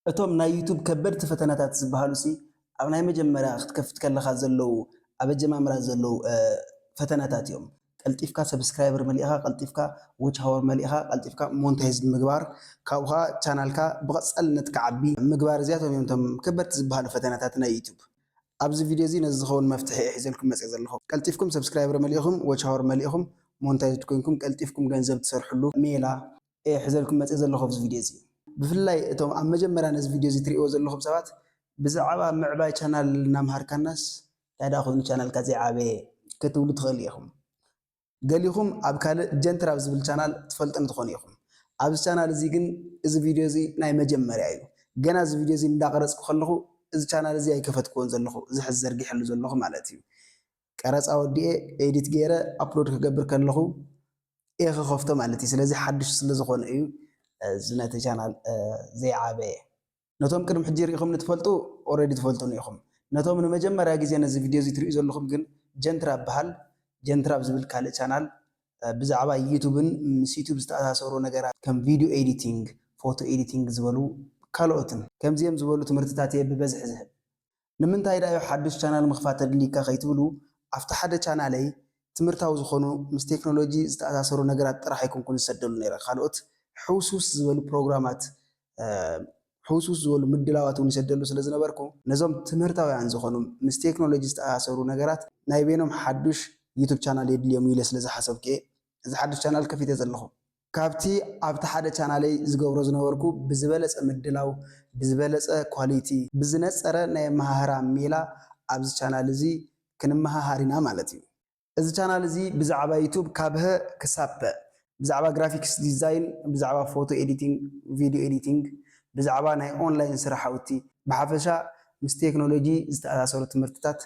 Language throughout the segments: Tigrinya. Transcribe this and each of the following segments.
እቶም ናይ ዩቱብ ከበድቲ ፈተናታት ዝበሃሉ ሲ ኣብ ናይ መጀመርያ ክትከፍት ከለኻ ዘለው ኣብ ኣጀማምራ ዘለው ፈተናታት እዮም። ቀልጢፍካ ሰብስክራይበር መሊእኻ፣ ቀልጢፍካ ዎች ሃወር መሊእኻ፣ ቀልጢፍካ ሞኔታይዝ ምግባር ካብኡኻ ቻናልካ ብቐፃልነት ክዓቢ ምግባር እዚኣቶም እዮም እቶም ከበድቲ ዝበሃሉ ፈተናታት ናይ ዩቱብ። ኣብዚ ቪድዮ እዚ ነዚ ዝኸውን መፍትሒ ሒዘልኩም መፅእ ዘለኹ። ቀልጢፍኩም ሰብስክራይበር መሊእኹም፣ ዎች ሃወር መሊእኹም፣ ሞኔታይዝ ኮይንኩም ቀልጢፍኩም ገንዘብ ትሰርሕሉ ሜላ ሒዘልኩም መፅእ ዘለኹ ኣብዚ ቪድዮ እዚ። ብፍላይ እቶም ኣብ መጀመርያ ነዚ ቪድዮ እዚ ትሪእዎ ዘለኹም ሰባት ብዛዕባ ምዕባይ ቻናል እናምሃርካናስ ታዳ ኮይኑ ቻናልካ ዘይዓበየ ክትብሉ ትኽእሉ ኢኹም። ገሊኹም ኣብ ካልእ ጀንትር ኣብ ዝብል ቻናል ትፈልጥን ትኾኑ ኢኹም። ኣብዚ ቻናል እዚ ግን እዚ ቪድዮ እዚ ናይ መጀመርያ እዩ። ገና እዚ ቪድዮ እዚ እንዳቀረፅኩ ከለኹ እዚ ቻናል እዚ ኣይከፈትክዎን ዘለኹ እዚ ሕዚ ዘርጊሐሉ ዘለኹ ማለት እዩ። ቀረፃ ወዲኤ ኤዲት ገይረ ኣፕሎድ ክገብር ከለኹ እየ ክኸፍቶ ማለት እዩ። ስለዚ ሓድሽ ስለዝኾነ እዩ እዚ ነቲ ቻናል ዘይዓበየ። ነቶም ቅድሚ ሕጂ ሪኢኹም ንትፈልጡ ኦልሬዲ ትፈልጡን ኢኹም። ነቶም ንመጀመርያ ግዜ ነዚ ቪድዮ እዚ ትሪኡ ዘለኹም ግን ጀንትራ በሃል ጀንትራ ዝብል ካልእ ቻናል ብዛዕባ ዩቱብን ምስ ዩቱብ ዝተኣሳሰሩ ነገራት ከም ቪድዮ ኤዲቲንግ፣ ፎቶ ኤዲቲንግ ዝበሉ ካልኦትን ከምዚኦም ዝበሉ ትምህርትታት እየ ብበዝሒ ዝህብ። ንምንታይ ዳዮ ሓዱሽ ቻናል ምኽፋት ተድሊካ ከይትብሉ ኣብቲ ሓደ ቻናለይ ትምህርታዊ ዝኾኑ ምስ ቴክኖሎጂ ዝተኣሳሰሩ ነገራት ጥራሕ ኣይኮንኩን ዝሰደሉ ነይረ። ካልኦት ሕውስውስ ዝበሉ ፕሮግራማት ሕውስውስ ዝበሉ ምድላዋት እውን ይሰደሉ ስለ ዝነበርኩ ነዞም ትምህርታውያን ዝኾኑ ምስ ቴክኖሎጂ ዝተኣሳሰሩ ነገራት ናይ በይኖም ሓዱሽ ዩቱብ ቻናል የድልዮም ኢለ ስለ ዝሓሰብኩ እዚ ሓዱሽ ቻናል ከፊተ ዘለኹ። ካብቲ ኣብቲ ሓደ ቻናለይ ዝገብሮ ዝነበርኩ ብዝበለፀ ምድላው ብዝበለፀ ኳሊቲ ብዝነፀረ ናይ ኣመሃህራ ሜላ ኣብዚ ቻናል እዚ ክንመሃሃር ኢና ማለት እዩ። እዚ ቻናል እዚ ብዛዕባ ዩቱብ ካብ ሀ ክሳብ ፐ ብዛዕባ ግራፊክስ ዲዛይን፣ ብዛዕባ ፎቶ ኤዲቲንግ፣ ቪድዮ ኤዲቲንግ፣ ብዛዕባ ናይ ኦንላይን ስራሕቲ ብሓፈሻ ምስ ቴክኖሎጂ ዝተኣሳሰሩ ትምህርትታት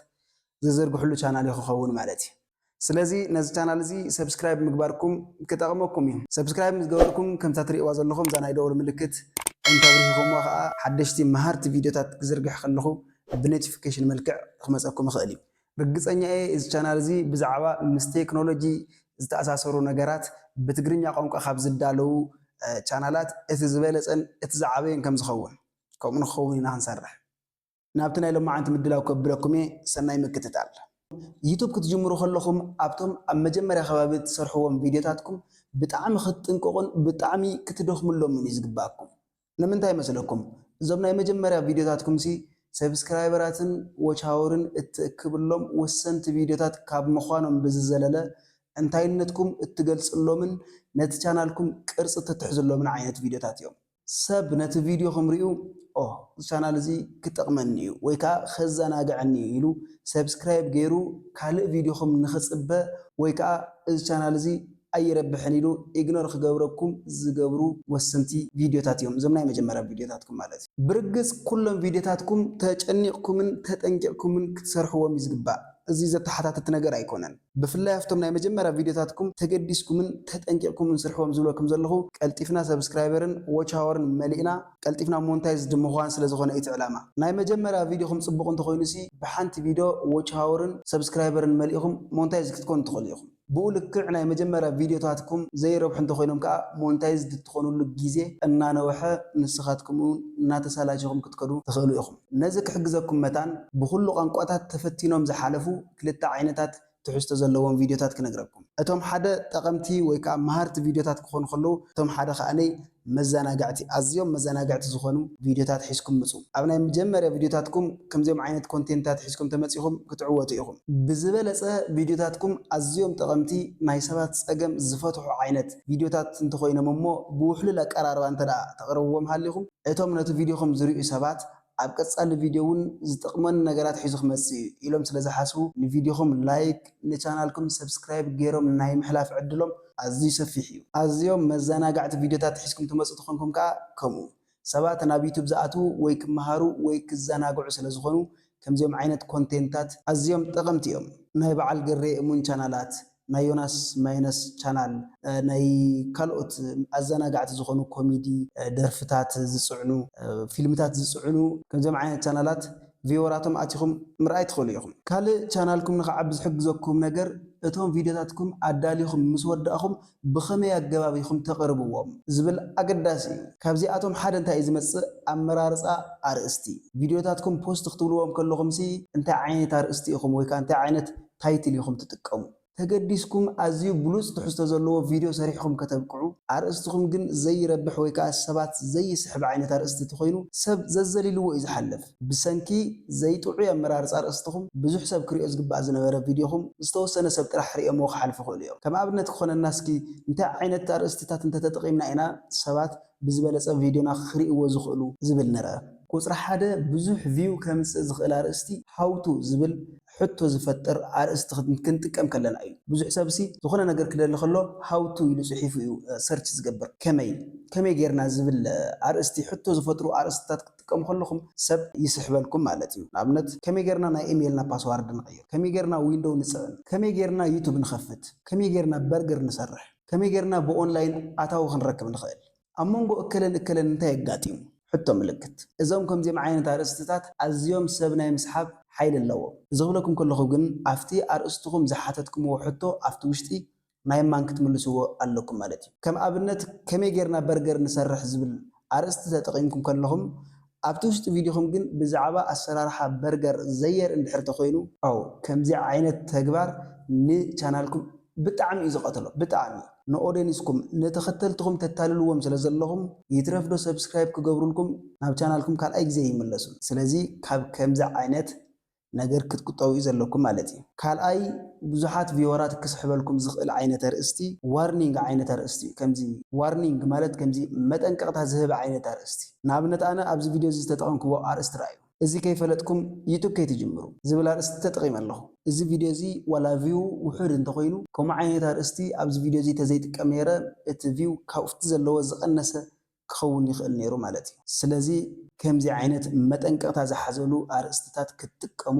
ዝዝርግሕሉ ቻናል ክኸውን ማለት እዩ። ስለዚ ነዚ ቻናል እዚ ሰብስክራይብ ምግባርኩም ክጠቕመኩም እዩ። ሰብስክራይብ ምስ ገበርኩም ከምታ ትሪእዋ ዘለኹም እዛ ናይ ደወል ምልክት እንተብሪህኹምዎ ከዓ ሓደሽቲ መሃርቲ ቪድዮታት ክዝርግሕ ከለኹ ብኖቲፊኬሽን መልክዕ ክመፀኩም ይኽእል እዩ። ርግፀኛ እየ እዚ ቻናል እዚ ብዛዕባ ምስ ቴክኖሎጂ ዝተኣሳሰሩ ነገራት ብትግርኛ ቋንቋ ካብ ዝዳለው ቻናላት እቲ ዝበለፀን እቲ ዝዓበየን ከም ዝኸውን ከምኡ ንክኸውን ኢና ክንሰርሕ። ናብቲ ናይ ሎማዓንቲ ምድላው ከብለኩም እየ። ሰናይ ምክትታል። ዩቱብ ክትጅምሩ ከለኹም ኣብቶም ኣብ መጀመርያ ከባቢ ትሰርሕዎም ቪድዮታትኩም ብጣዕሚ ክትጥንቀቑን ብጣዕሚ ክትደኽምሎምን እዩ ዝግባአኩም። ንምንታይ መስለኩም? እዞም ናይ መጀመርያ ቪድዮታትኩም ሲ ሰብስክራይበራትን ዎች ሃወርን እትእክብሎም ወሰንቲ ቪድዮታት ካብ ምዃኖም ብዝዘለለ እንታይነትኩም እትገልፅሎምን ነቲ ቻናልኩም ቅርፂ እትትሕዝሎምን ዓይነት ቪድዮታት እዮም። ሰብ ነቲ ቪድዮ ክምሪኡ እዚ ቻናል እዚ ክጠቕመኒ እዩ ወይ ከዓ ከዘናግዐኒ እዩ ኢሉ ሰብስክራይብ ገይሩ ካልእ ቪድዮኹም ንኽፅበ ወይ ከዓ እዚ ቻናል እዚ ኣይረብሕን ኢሉ ኢግኖር ክገብረኩም ዝገብሩ ወሰንቲ ቪድዮታት እዮም እዞም ናይ መጀመርያ ቪድዮታትኩም ማለት እዩ። ብርግፅ ኩሎም ቪድዮታትኩም ተጨኒቕኩምን ተጠንቂቕኩምን ክትሰርሕዎም እዩ ዝግባእ። እዚ ዘተሓታትት ነገር ኣይኮነን። ብፍላይ ኣብቶም ናይ መጀመርያ ቪድዮታትኩም ተገዲስኩምን ተጠንቂቕኩምን ስርሕዎም ዝብለኩም ዘለኹ ቀልጢፍና ሰብስክራይበርን ዎች ሃወርን መሊእና ቀልጢፍና ሞኔታይዝ ምዃን ስለዝኾነ እቲ ዕላማ። ናይ መጀመርያ ቪድዮኹም ፅቡቕ እንተኮይኑ ሲ ብሓንቲ ቪድዮ ዎች ሃወርን ሰብስክራይበርን መሊእኹም ሞኔታይዝ ክትኮኑ ትኽእሉ ኢኹም። ብኡ ልክዕ ናይ መጀመርያ ቪድዮታትኩም ዘይረብሑ እንተኮይኖም ከዓ ሞኔታይዝ ትኾኑሉ ግዜ እናነውሐ ንስኻትኩም እናተሳላችኹም ክትከዱ ትኽእሉ ኢኹም። ነዚ ክሕግዘኩም መታን ብኩሉ ቋንቋታት ተፈቲኖም ዝሓለፉ ክልተ ዓይነታት ትሕዝቶ ዘለዎም ቪድዮታት ክነግረኩም። እቶም ሓደ ጠቐምቲ ወይ ከዓ መሃርቲ ቪድዮታት ክኾኑ ከለዉ እቶም ሓደ ከዓነይ መዘናጋዕቲ ኣዝዮም መዘናጋዕቲ ዝኾኑ ቪድዮታት ሒዝኩም ምፁ። ኣብ ናይ መጀመርያ ቪድዮታትኩም ከምዚኦም ዓይነት ኮንቴንታት ሒዝኩም ተመፂኹም ክትዕወቱ ኢኹም። ብዝበለፀ ቪድዮታትኩም ኣዝዮም ጠቐምቲ ናይ ሰባት ፀገም ዝፈትሑ ዓይነት ቪድዮታት እንተኮይኖም እሞ ብውሕሉል ኣቀራርባ እንተዳ ተቕርብዎም ሃሊኹም እቶም ነቲ ቪድዮኹም ዝሪኡ ሰባት ኣብ ቀፃሊ ቪድዮ እውን ዝጠቕመን ነገራት ሒዙ ክመፅእ ኢሎም ስለ ዝሓስቡ ንቪድዮኹም ላይክ ንቻናልኩም ሰብስክራይብ ገይሮም ናይ ምሕላፍ ዕድሎም ኣዝዩ ሰፊሕ እዩ። ኣዝዮም መዘናጋዕቲ ቪድዮታት ሒዝኩም ትመፁ ትኾንኩም ከዓ ከምኡ ሰባት ናብ ዩቱብ ዝኣትዉ ወይ ክመሃሩ ወይ ክዘናግዑ ስለ ዝኾኑ ከምዚኦም ዓይነት ኮንቴንታት ኣዝዮም ጠቐምቲ እዮም። ናይ በዓል ገሬ እሙን ቻናላት፣ ናይ ዮናስ ማይነስ ቻናል፣ ናይ ካልኦት ኣዘናጋዕቲ ዝኾኑ ኮሜዲ ደርፍታት ዝፅዕኑ ፊልምታት ዝፅዕኑ ከምዚኦም ዓይነት ቻናላት ቪወራቶም ኣቲኹም ምርኣይ ትኽእሉ ኢኹም። ካልእ ቻናልኩም ንኽዓቢ ዝሕግዘኩም ነገር እቶም ቪድዮታትኩም ኣዳሊኹም ምስ ወዳእኹም ብኸመይ ኣገባቢኹም ተቕርብዎም ዝብል ኣገዳሲ እዩ። ካብዚኣቶም ሓደ እንታይ እዩ ዝመጽእ ኣመራርፃ ኣርእስቲ ቪድዮታትኩም ፖስት ክትብልዎም ከለኹም እንታይ ዓይነት ኣርእስቲ ኢኹም ወይ ከዓ እንታይ ዓይነት ታይትል ኢኹም ትጥቀሙ ተገዲስኩም ኣዝዩ ብሉጽ ትሕዝቶ ዘለዎ ቪድዮ ሰሪሕኩም ከተብቅዑ ኣርእስትኩም ግን ዘይረብሕ ወይ ከዓ ሰባት ዘይስሕብ ዓይነት ኣርእስቲ ተኮይኑ ሰብ ዘዘሊልዎ እዩ ዝሓልፍ ብሰንኪ ዘይጥዑ ኣመራርፃ ኣርእስትኩም ብዙሕ ሰብ ክሪኦ ዝግባእ ዝነበረ ቪድዮኹም ዝተወሰነ ሰብ ጥራሕ ሪኦሞ ክሓልፉ ይኽእሉ እዮም ከም ኣብነት ክኾነና እስኪ እንታይ ዓይነት ኣርእስትታት እንተተጠቒምና ኢና ሰባት ብዝበለፀ ቪድዮና ክሪእዎ ዝኽእሉ ዝብል ንርአ ቁፅሪ ሓደ ብዙሕ ቪው ከምፅእ ዝኽእል ኣርእስቲ ሃውቱ ዝብል ሕቶ ዝፈጥር ኣርእስቲ ክንጥቀም ከለና እዩ ብዙሕ ሰብሲ ዝኾነ ነገር ክደሊ ከሎ ሃውቱ ኢሉ ጽሒፉ እዩ ሰርች ዝገብር ከመይ ጌርና ዝብል ኣርእስቲ ሕቶ ዝፈጥሩ ኣርእስትታት ክትጥቀሙ ከለኹም ሰብ ይስሕበልኩም ማለት እዩ ንኣብነት ከመይ ጌርና ናይ ኢሜይልና ፓስዋርድ ንቀይር ከመይ ጌርና ዊንዶው ንፅዕን ከመይ ጌርና ዩቱብ ንኸፍት ከመይ ጌርና በርገር ንሰርሕ ከመይ ጌርና ብኦንላይን ኣታዊ ክንረክብ ንኽእል ኣብ መንጎ እከለን እንታይ የጋጥሙ ሕቶ ምልክት እዞም ከምዚኦም ዓይነት ኣርእስትታት ኣዝዮም ሰብ ናይ ምስሓብ ሓይል ኣለዎ ዝኽብለኩም ከለኹ ግን ኣፍቲ ኣርእስትኩም ዝሓተትኩምዎ ሕቶ ኣፍቲ ውሽጢ ናይ ማን ክትምልስዎ ኣለኩም ማለት እዩ ከም ኣብነት ከመይ ጌርና በርገር ንሰርሕ ዝብል ኣርእስቲ ተጠቒምኩም ከለኹም ኣብቲ ውሽጢ ቪድዮኹም ግን ብዛዕባ ኣሰራርሓ በርገር ዘየር እንድሕር ተኮይኑ ከምዚ ዓይነት ተግባር ንቻናልኩም ብጣዕሚ እዩ ዝቐተሎ ብጣዕሚ ንኦዲየንስኩም ንተኸተልትኩም ተታልልዎም ስለ ዘለኹም ይትረፍዶ ሰብስክራይብ ክገብሩልኩም ናብ ቻናልኩም ካልኣይ ግዜ ይምለሱ ስለዚ ካብ ከምዚ ዓይነት ነገር ክትቁጠቡ ዘለኩም ማለት እዩ ካልኣይ ብዙሓት ቪወራት ክስሕበልኩም ዝኽእል ዓይነት ኣርእስቲ ዋርኒንግ ዓይነት ኣርእስቲ ከምዚ ዋርኒንግ ማለት ከምዚ መጠንቀቕታ ዝህብ ዓይነት ኣርእስቲ ንኣብነት ኣነ ኣብዚ ቪድዮ እዚ ዝተጠቐምክዎ ኣርእስቲ ረኣዩ እዚ ከይፈለጥኩም ዩቱብ ከይትጅምሩ ዝብል ኣርእስቲ ተጠቒመ ኣለኹ እዚ ቪድዮ እዚ ዋላ ቪው ውሑድ እንተኮይኑ ከምኡ ዓይነት ኣርእስቲ ኣብዚ ቪድዮ እዚ ተዘይጥቀም ነይረ እቲ ቪው ካብቲ ዘለዎ ዝቐነሰ ክኸውን ይኽእል ነይሩ ማለት እዩ ስለዚ ከምዚ ዓይነት መጠንቀቕታ ዝሓዘሉ ኣርእስትታት ክትጥቀሙ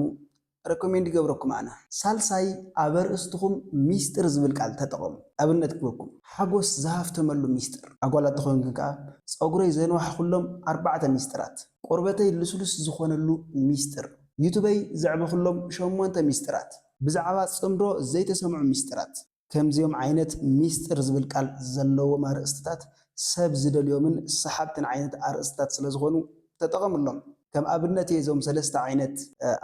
ረኮሜንድ ይገብረኩም ኣነ ሳልሳይ ኣብ ኣርእስትኩም ሚስጥር ዝብል ቃል ተጠቐሙ ኣብነት ክበኩም ሓጎስ ዝሃፍተመሉ ሚስጥር ኣጓላት ተኮይንኩም ከዓ ፀጉረይ ዘንዋሕ ኩሎም 4 ሚስጥራት ቆርበተይ ልስሉስ ዝኾነሉ ሚስጥር ዩቱበይ ዘዕበኩሎም 8 ሚስጥራት ብዛዕባ ጽምዶ ዘይተሰምዑ ሚስጥራት ከምዚኦም ዓይነት ሚስጥር ዝብል ቃል ዘለዎም ኣርእስትታት ሰብ ዝደልዮምን ሰሓብትን ዓይነት ኣርእስትታት ስለ ዝኾኑ ተጠቐምሎም ከም ኣብነት እዞም ሰለስተ ዓይነት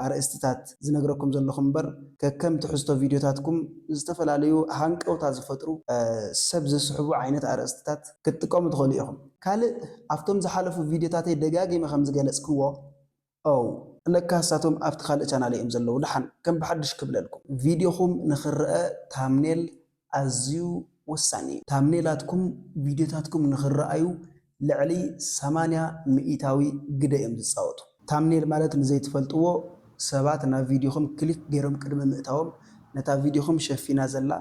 ኣርእስትታት ዝነግረኩም ዘለኹም እምበር ከከም ትሕዝቶ ቪድዮታትኩም ዝተፈላለዩ ሃንቀውታ ዝፈጥሩ ሰብ ዝስሕቡ ዓይነት ኣርእስትታት ክትጥቀሙ ትኽእሉ ኢኹም ካልእ ኣብቶም ዝሓለፉ ቪድዮታተይ ደጋጊመ ከም ዝገለጽክዎ ለካሳቶም ኣብቲ ካልእ ቻናል እዮም ዘለዉ ድሓን ከም ብሓድሽ ክብለልኩም ቪድዮኹም ንኽርአ ታምኔል ኣዝዩ ወሳኒ እዩ ታምኔላትኩም ቪድዮታትኩም ንኽረኣዩ ልዕሊ 80% ግደ እዮም ዝፃወቱ ታምኔል ማለት ንዘይትፈልጥዎ ሰባት ናብ ቪድዮኹም ክሊክ ገይሮም ቅድሚ ምእታዎም ነታ ቪድዮኹም ሸፊና ዘላ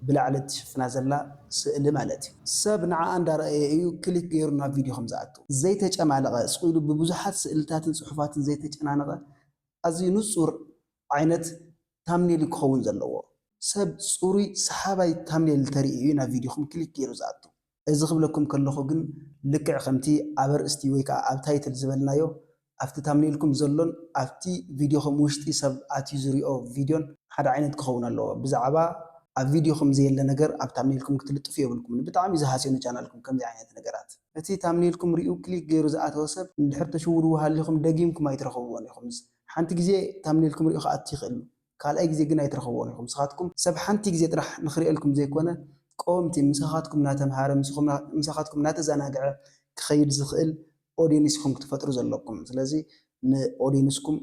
ብላዕሊ ትሽፍና ዘላ ስእሊ ማለት እዩ ሰብ ንዓ እንዳረኣየ እዩ ክሊክ ገይሩ ናብ ቪድዮኹም ዝኣቱ ዘይተጨማለቐ ስኢሉ ብብዙሓት ስእልታትን ጽሑፋትን ዘይተጨናነቐ ኣዝዩ ንጹር ዓይነት ታምኔል ክኸውን ዘለዎ ሰብ ጽሩይ ሰሓባይ ታምኔል ተርኢ እዩ ናብ ቪድዮኹም ክሊክ ገይሩ ዝኣቱ እዚ ክብለኩም ከለኹ ግን ልክዕ ከምቲ ኣብ ኣርእስቲ ወይ ከዓ ኣብ ታይትል ዝበልናዮ ኣብቲ ታምኔልኩም ዘሎን ኣብቲ ቪድዮኹም ውሽጢ ሰብ ኣትዩ ዝሪኦ ቪድዮን ሓደ ዓይነት ክኸውን ኣለዎ ብዛዕባ ኣብ ቪድዮኹም ዘየለ ነገር ኣብ ታምኔልኩም ክትልጥፉ የብልኩም ብጣዕሚ ዝሃስየኑ ቻናልኩም ከምዚ ዓይነት ነገራት እቲ ታምኔልኩም ሪኡ ክሊክ ገይሩ ዝኣተወ ሰብ እንድሕር ተሽውድዎ ሃሊኹም ደጊምኩም ኣይትረኽብዎን ኢኹም ሓንቲ ግዜ ታምኔልኩም ሪኡ ክኣቱ ይኽእል ካልኣይ ግዜ ግን ኣይትረኽብዎን ኢኹም ንስኻትኩም ሰብ ሓንቲ ግዜ ጥራሕ ንኽሪአልኩም ዘይኮነ ቆምቲ ምሳኻትኩም እናተምሃረ ምሳኻትኩም እናተዘናግዐ ክኸይድ ዝኽእል ኦዲየንስኩም ክትፈጥሩ ዘለኩም ስለዚ ንኦዲየንስኩም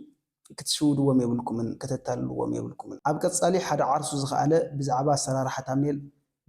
ክትሽውድዎም የብልኩምን ከተታልልዎም የብልኩምን ኣብ ቀጻሊ ሓደ ዓርሱ ዝኸኣለ ብዛዕባ ኣሰራርሓ ታምኔል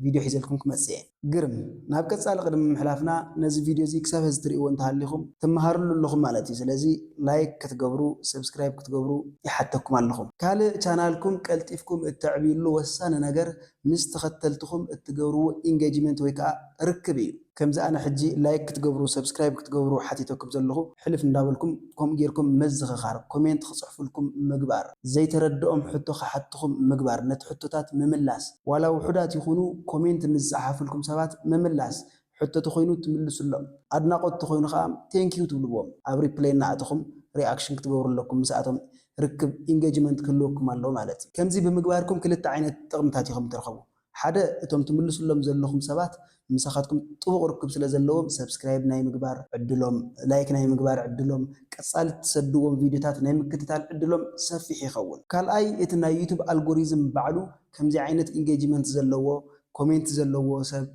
ቪድዮ ሒዘልኩም ክመጽእ እየ ግርም ናብ ቀጻሊ ቅድሚ ምሕላፍና ነዚ ቪድዮ እዚ ክሳብ ሕዚ ትሪእዎ እንተሃሊኹም ትመሃሩሉ ኣለኹም ማለት እዩ ስለዚ ላይክ ክትገብሩ ሰብስክራይብ ክትገብሩ ይሓተኩም ኣለኹም ካልእ ቻናልኩም ቀልጢፍኩም እተዕብይሉ ወሳኒ ነገር ምስ ተኸተልትኩም እትገብርዎ ኢንጌጅመንት ወይ ከዓ ርክብ እዩ ከምዚ ኣነ ሕጂ ላይክ ክትገብሩ ሰብስክራይብ ክትገብሩ ሓቲተኩም ዘለኹ ሕልፍ እንዳበልኩም ከምኡ ጌርኩም መዝኽኻር ኮሜንት ክጽሕፉልኩም ምግባር ዘይተረድኦም ሕቶ ክሓትኩም ምግባር ነቲ ሕቶታት ምምላስ ዋላ ውሑዳት ይኹኑ ኮሜንት ንዝፀሓፍልኩም ሰባት ምምላስ حتى تخوينو تملسوا لهم أدناقود تخوينو خام تانكيو تبلوهم أبري بلاينا أتخم رياكشن كتبور لكم مساعتهم ركب إنجاجمنت كلكم الله مالتي كم زي بمقباركم كل التعينات تغمتاتيهم ترخبوا حدا أتوم تملسوا لهم زلهم سبات مساخاتكم طبق ركب سلا زلهم سبسكرايب ناي مقبار عدلهم لايك ناي مقبار عدلهم كصال تسدوهم فيديوهات ناي مكتتال عدلهم سفيح يخون قال أي إتنا يوتيوب ألغوريزم بعلو كم زي عينت إنجاجمنت زلوا كومنت زلوا سب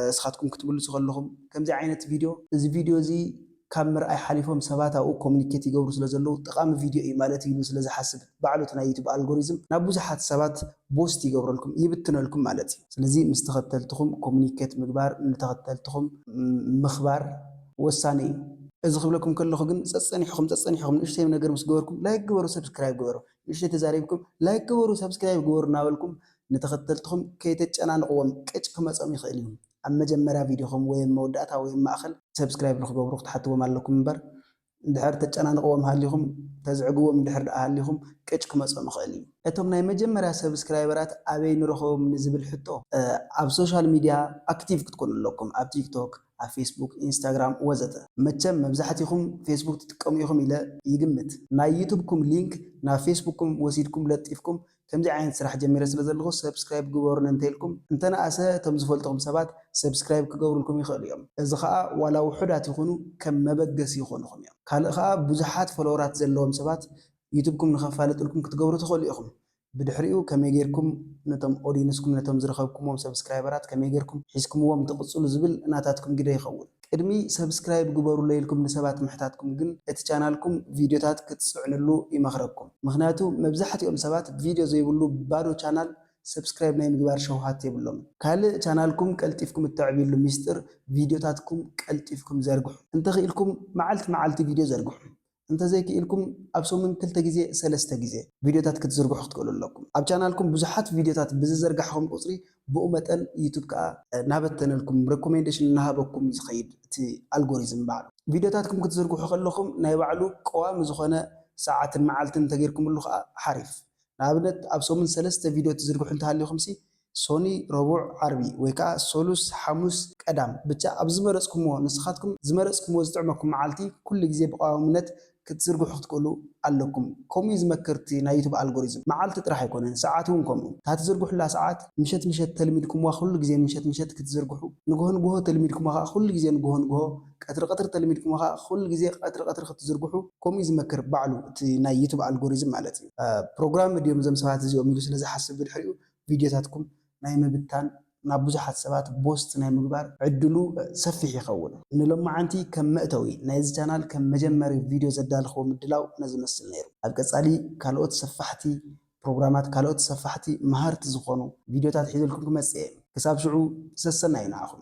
سخاتكم كتبلسوا خلهم كم زي عينت فيديو زي كاميرا أي حليفهم سبات أو كوميونيكيت يجوروا سلا زلوا تقام فيديو إيمالات يجوا سلا حسب بعلو تنا يوتيوب ألغوريزم نبوز حد سبات بوست يجوروا لكم يبتنا لكم مالتي سلزي مستخدلتكم كوميونيكيت مقبار نتخدلتكم مخبار وساني إذا خبلكم كله خجن تصنيحكم إيش من نجر مسجوركم لايك جورو سبسكرايب جورو إيش تزاريبكم لايك جورو سبسكرايب جور ناولكم نتخدلتكم كي تجأنا نقوم كم أسمي خيلهم أما جمرة فيديوهم وين مودات أو وين مأخل سبسكرايب نخبوا بروح تحتوا مالكم بر دحر تجأنا نقوم هاليهم تزعجوا من دحر أهليهم كم أسمي خيلهم أتوم نايم جمرة سبسكرايبرات أبين نروحهم نزبل حتى على السوشيال ميديا أكتيف تكون لكم على تيك توك على فيسبوك انستغرام وزته متشم مبزحتكم فيسبوك تتقميهم الى يجمت نا يوتيوبكم لينك نا فيسبوككم وسيدكم لطيفكم كم زي عين سراح جميره سلازلغو سبسكرايب جبرنا انتلكم انتنا اسا تم زفلتكم سبات سبسكرايب كجبر لكم يخليهم اذا خا ولا وحدات يكونوا كم مبغس يكونوا يوم قال خا بزحات فلورات زلهم سبات يوتيوبكم نخفالت لكم كتجبروا تخليهم بدحريو كم يجيركم نتم أودينسكم نتم زرخبكم وم سبسكرايبرات كم يجيركم حسكم وم تقصوا زبل ناتاتكم قدي يخول ادمي سبسكرايب جبروا ليلكم نسبات محتاتكم جن اتشانالكم فيديوهات كتسعن له يمخرجكم مخناتو مبزحت يوم سبات فيديو زي يقولوا بارو شانال سبسكرايب نايم جبار شوهات يبلهم كال شانالكم كالتيفكم التعبير لميستر فيديوهاتكم كالتيفكم زرقح انت خيلكم معلت فيديو زرقح انت زي كيلكم ابسو من كلتا غيزي سلسته غيزي فيديوهات كتزرغحوا تقولوا لكم اب چانالكم بزحات فيديوهات بززرغحهم قصري بؤمتن يوتيوب كا نابتنلكم ريكومنديشن نهابكم يخيد تي الجوريزم بعد فيديوهاتكم كتزرغحوا خلكم ناي بعلو قوام زخونه ساعات معلتن تغيركم له حريف نابنت ابسو من سلسته فيديو تزرغحوا انت هاليكم سي سوني ربع عربي ويكا سولوس حموس قدام بتا ابزمرصكم نسخاتكم زمرصكم وزطعمكم معلتي كل غيزي بقوامነት كتزرغحوا تقولوا عليكم كوميز مكرتي نا يوتيوب الجوريزم معلت طرح يكونن ساعاتهم كم تاتزرغحوا لا ساعات مشت تلميدكم كل غزي مشت كتزرغحوا نغون تلميدكم كل غزي نغون قطر تلميدكم كل غزي قطر كتزرغحوا كوميز مكر بعلو نا يوتيوب الجوريزم معناتي بروجرام ديوم زم ساعات زيوم يلو سلازي حسب بالحريو فيديوهاتكم ناي مبتان نابوزحات سبات بوست ناي مغبار عدلو سفيح يخون نلما عنتي كم مأتوي نايز چانال كم مجمر فيديو زدالخو مدلاو نزي مسل نيرو ابقصالي كالوت صفحتي بروجرامات كالوت صفحتي مهارت زخونو فيديوهات حيزلكم كمصي كساب شعو سسناينا اخو